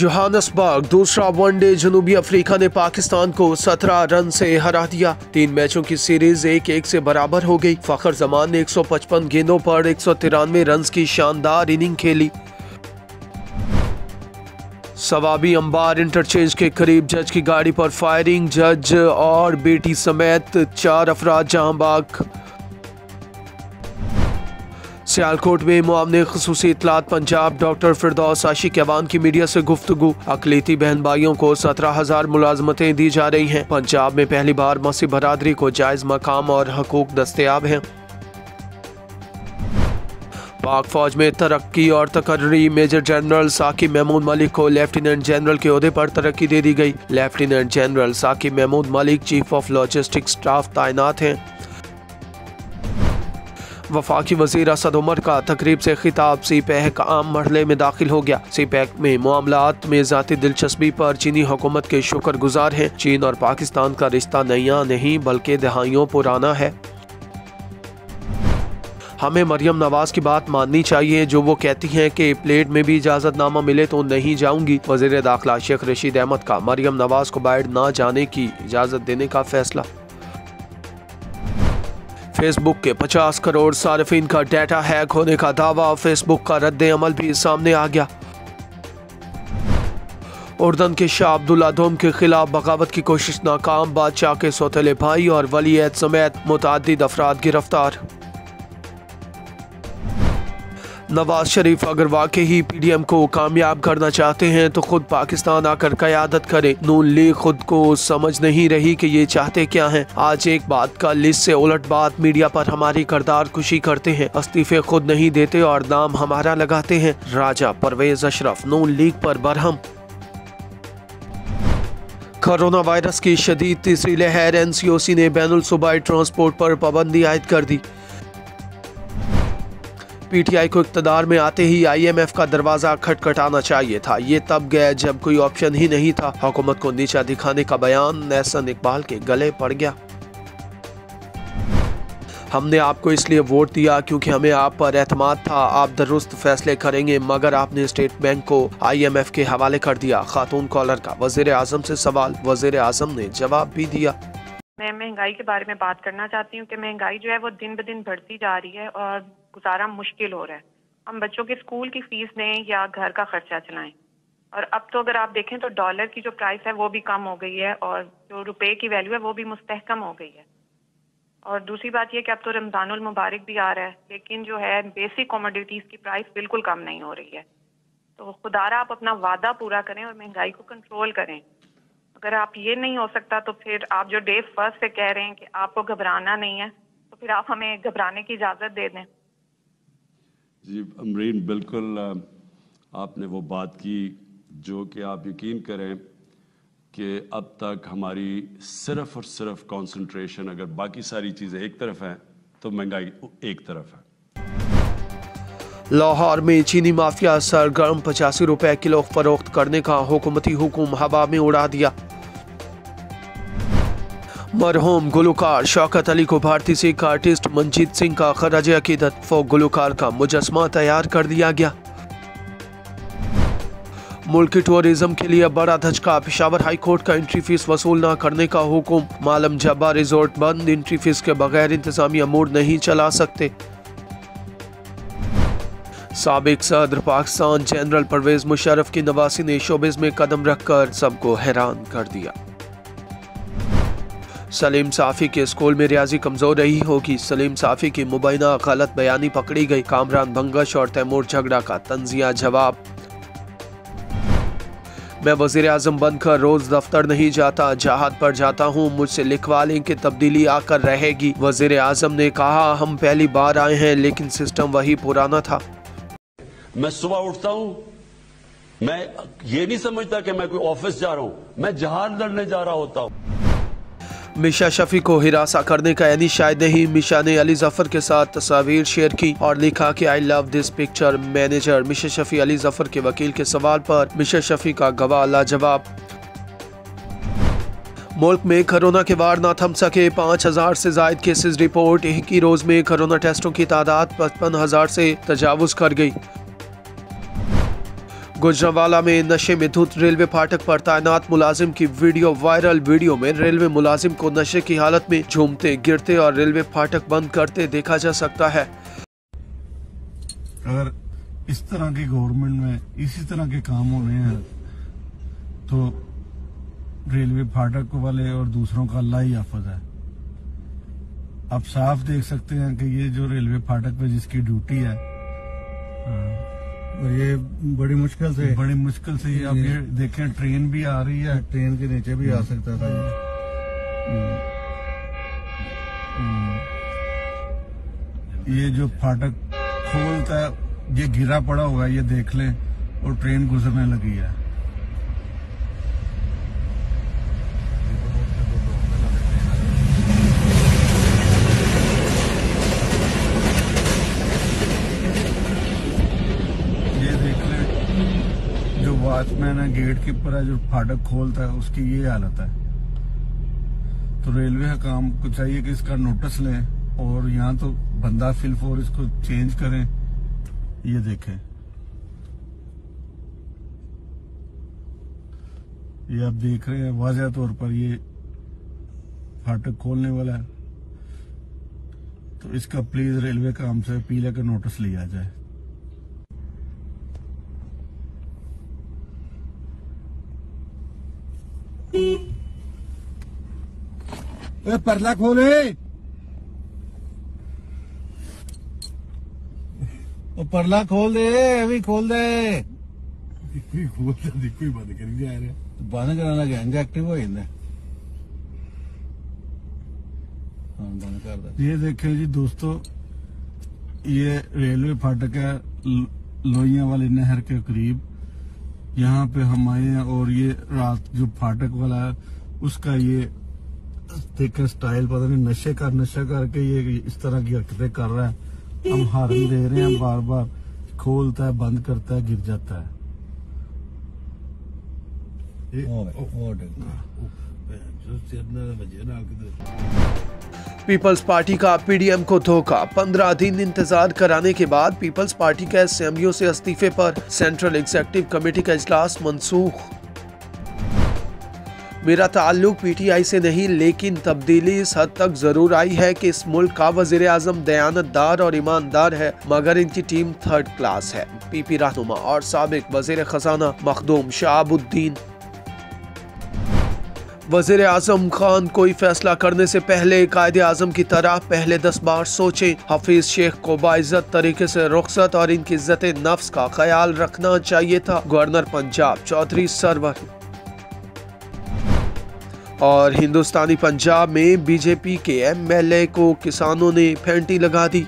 Johannesburg दूसरा one day, जनूबी Africa ने पाकिस्तान को 17 रन से हरा दिया। 3 मैचों की सीरीज 1-1 से बराबर हो गई। फखर जमान ने 155 गेंदों पर 193 रन की शानदार इनिंग खेली। सवाबी अंबार इंटरचेंज के करीब जज की गाड़ी पर फायरिंग, जज और बेटी समेत 4 अफराद जहां बाग। सियालकोट में मुआवने खुसूसी इतलात पंजाब डॉक्टर फिरदौस आशिक अवान की मीडिया से गुफ्तगू। अकलीती बहन भाइयों को 17,000 मुलाजमतें दी जा रही हैं। पंजाब में पहली बार मसीह बरादरी को जायज मकाम और हकूक दस्तयाब हैं। पाक फौज में तरक्की और तकर्री, मेजर जनरल साकिब महमूद मलिक को लेफ्टिनेंट जनरल के ओहदे पर तरक्की दे दी गई। Lieutenant general Saqib Mahmood Malik chief of logistic staff तैनात हैं। वफाकी वजीर असद उमर का तकरीब से खिताब सीपैक आम मरहले में दाखिल हो गया। सीपैक में मामलात में ज़ाती दिलचस्पी पर चीनी हुकूमत के शुक्रगुजार हैं। चीन और पाकिस्तान का रिश्ता नया नहीं बल्कि दहाइयों पुराना है। हमें मरियम नवाज की बात माननी चाहिए जो वो कहती हैं कि प्लेट में भी इजाज़तनामा मिले तो नहीं जाऊंगी। वज़ीर दाखिला शेख रशीद अहमद का मरियम नवाज को बाहर ना जाने की इजाज़त देने का फैसला। फेसबुक के 50 करोड़ सार्फिन का डाटा हैक होने का दावा, फेसबुक का रद्द अमल भी सामने आ गया। उर्दन के शाह अब्दुल्ला दोम के खिलाफ बगावत की कोशिश नाकाम, बादशाह के सौतेले भाई और वलीअहद समेत मुतअद्दिद अफराद गिरफ्तार। नवाज शरीफ अगर वाकई ही पीडीएम को कामयाब करना चाहते हैं तो खुद पाकिस्तान आकर क़यादत करें। नून लीग खुद को समझ नहीं रही कि ये चाहते क्या हैं। आज एक बात का लिस्ट से उलट बात मीडिया पर हमारी किरदार कुशी करते हैं, इस्तीफे खुद नहीं देते और नाम हमारा लगाते हैं। राजा परवेज अशरफ नून लीग पर बरहम। कोरोना वायरस की शदीद तीसरी लहर, एनसीओसी ने बैनुल सूबाई ट्रांसपोर्ट पर पाबंदी आयद कर दी। पीटीआई को इक़्तिदार में आते ही आईएमएफ का दरवाजा खटखटाना चाहिए था। ये तब गया जब कोई ऑप्शन ही नहीं था। हुकूमत को नीचा दिखाने का बयान एहसन इकबाल के गले पड़ गया। हमने आपको इसलिए वोट दिया क्योंकि हमें आप पर एतमाद था, आप दुरुस्त फैसले करेंगे, मगर आपने स्टेट बैंक को आईएमएफ के हवाले कर दिया। खातून कॉलर का वज़ीर आज़म से सवाल, वज़ीर आज़म ने जवाब भी दिया। मैं महंगाई के बारे में बात करना चाहती हूँ कि महंगाई जो है वो दिन ब दिन बढ़ती जा रही है और गुजारा मुश्किल हो रहा है। हम बच्चों के स्कूल की फीस दें या घर का खर्चा चलाएं। और अब तो अगर आप देखें तो डॉलर की जो प्राइस है वो भी कम हो गई है और जो रुपए की वैल्यू है वो भी मुस्तहकम हो गई है। और दूसरी बात ये कि अब तो रमज़ानुल मुबारक भी आ रहा है, लेकिन जो है बेसिक कमोडिटीज़ की प्राइस बिल्कुल कम नहीं हो रही है। तो खुदारा आप अपना वादा पूरा करें और महंगाई को कंट्रोल करें। अगर आप ये नहीं हो सकता तो फिर आप जो डे फर्स्ट से कह रहे हैं कि आपको घबराना नहीं है, तो फिर आप हमें घबराने की इजाज़त दे दें। जी अमरीन, बिल्कुल आपने वो बात की जो कि आप यकीन करें कि अब तक हमारी सिर्फ और सिर्फ कंसंट्रेशन, अगर बाकी सारी चीज़ें एक तरफ हैं तो महंगाई एक तरफ है। लाहौर में चीनी माफिया सरगर्म 85 रुपए किलो फरोख्त करने का हुकूमती हुक्म हवा में उड़ा दिया। मरहूम गुलकार शौकत अली को भारतीय सिख आर्टिस्ट मंजीत सिंह का खराज अकीदत, फोक गुलकार का मुजस्मा तैयार कर दिया गया। मुल्क की टूरिज्म के लिए बड़ा धचका, पेशावर हाई कोर्ट का एंट्री फीस वसूल न करने का हुक्म। मालम जब्बा रिजोर्ट बंद, एंट्री फीस के बगैर इंतजामी अमूर नहीं चला सकते। साबिक सदर पाकिस्तान जनरल परवेज मुशर्रफ की नवासी ने शोबिस में कदम रखकर सबको हैरान कर दिया। सलीम साफी के स्कूल में रियाजी कमजोर रही होगी, सलीम साफी की मुबैना गलत बयानी पकड़ी गई। कामरान भंगश और तैमूर झगड़ा का तंजिया जवाब। मैं वजीर आजम बनकर रोज दफ्तर नहीं जाता, जहाद पर जाता हूँ, मुझसे लिखवा लें कि तब्दीली आकर रहेगी। वजीर आजम ने कहा हम पहली बार आए हैं लेकिन सिस्टम वही पुराना था। मैं सुबह उठता हूं, मैं ये नहीं समझता कि मैं कोई ऑफिस जा रहा हूं, मैं जहाज लड़ने जा रहा होता हूं। मिशा शफी को हिरासा करने का यानी शायद नहीं। मिशा ने अली जफर के साथ तस्वीर शेयर की और लिखा कि I love this picture manager. Misha Shafi Ali Zafar के वकील के सवाल पर मिशा शफी का गवाह लाजवाब। मुल्क में कोरोना के वार न थम सके, 5000 से जायद केसेस रिपोर्ट। एक ही रोज में कोरोना टेस्टों की तादाद 55,000 से तजावुज कर गई। गुजरांवाला में नशे में धुत रेलवे फाटक पर तैनात मुलाजिम की वीडियो वायरल। वीडियो में रेलवे मुलाजिम को नशे की हालत में झूमते, गिरते और रेलवे फाटक बंद करते देखा जा सकता है। अगर इस तरह की गवर्नमेंट में इसी तरह के काम हो रहे हैं तो रेलवे फाटक वाले और दूसरों का अल्लाह ही हाफिज है। आप साफ देख सकते हैं कि ये जो रेलवे फाटक पे जिसकी ड्यूटी है, ये बड़ी मुश्किल से ये आप ये देखें, ट्रेन भी आ रही है, ट्रेन के नीचे भी आ सकता था ये जो फाटक खोलता है, ये गिरा पड़ा हुआ है, ये देख लें, और ट्रेन गुजरने लगी है। ये देख लें, जो वॉचमैन है, गेट कीपर है, जो फाटक खोलता है, उसकी ये हालत है। तो रेलवे का काम को चाहिए कि इसका नोटिस लें और यहाँ तो बंदा फिल फोर इसको चेंज करें। ये देखें, ये आप देख रहे हैं वाज़ह तौर पर ये फाटक खोलने वाला है। तो इसका प्लीज रेलवे का हमसे अपील है कि नोटिस लिया जाए। परला खोले, परला खोल दे, अभी खोल दे। कोई बंद कर जा रहा, बंद कराना गैंग एक्टिव हो जाता। हाँ, बंद कर दे। ये देखें जी दोस्तों, ये रेलवे फाटक है लोहिया वाली नहर के करीब। यहाँ पे हम आए हैं और ये रात जो फाटक वाला है उसका ये देखें स्टाइल, पता नहीं नशा करके ये इस तरह की हरकतें कर रहा है। हम हार्न दे रहे हैं, बार बार खोलता है, बंद करता है, गिर जाता है। पीपल्स पार्टी का पीडीएम को धोखा। 15 दिन इंतजार कराने के बाद पीपल्स पार्टी के एसएमयू से इस्तीफे पर सेंट्रल एग्जीक्यूटिव कमेटी का इजलास मनसूख। मेरा ताल्लुक पीटीआई से नहीं, लेकिन तब्दीली इस हद तक जरूर आई है कि इस मुल्क का वजीर आजम दयानतदार और ईमानदार है, मगर इनकी टीम थर्ड क्लास है। पीपी रहनुमा और साबिक वजीर खजाना मखदूम शहाबुद्दीन। वजीर आजम खान कोई फैसला करने से पहले कायदे आजम की तरह पहले 10 बार सोचें। हफीज शेख को बाइज्जत तरीके से रुखसत और इनकी इज्जत नफ्स का ख्याल रखना चाहिए था। गवर्नर पंजाब चौधरी सरवर। और हिंदुस्तानी पंजाब में बीजेपी के एमएलए को किसानों ने फेंटी लगा दी।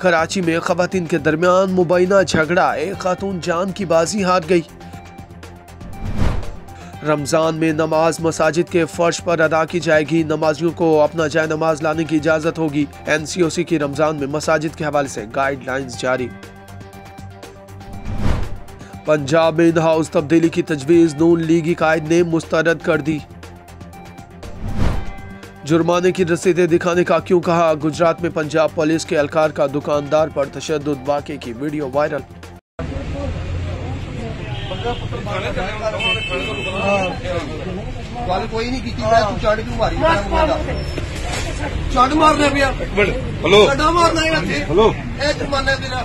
कराची में खवातीन के दरमियान मुबैना झगड़ा, एक खातून जान की बाजी हार गई। रमजान में नमाज मसाजिद के फर्श पर अदा की जाएगी। नमाजियों को अपना जाए नमाज लाने की इजाजत होगी। एनसीओसी की रमजान में मसाजिद के हवाले से गाइडलाइंस जारी। पंजाब में इन हाउस तब्दीली की तजवीज नून लीगी कायद ने मुस्तरद कर दी। जुर्माने की रसीदें दिखाने का क्यों कहा, गुजरात में पंजाब पुलिस के एहलकार का दुकानदार पर तशद्दुद, वाक़े की वीडियो वायरल। कोई नहीं की चढ़ क्यों मारी चढ़ मारने पिया हेलो मारना जुर्माना तेरा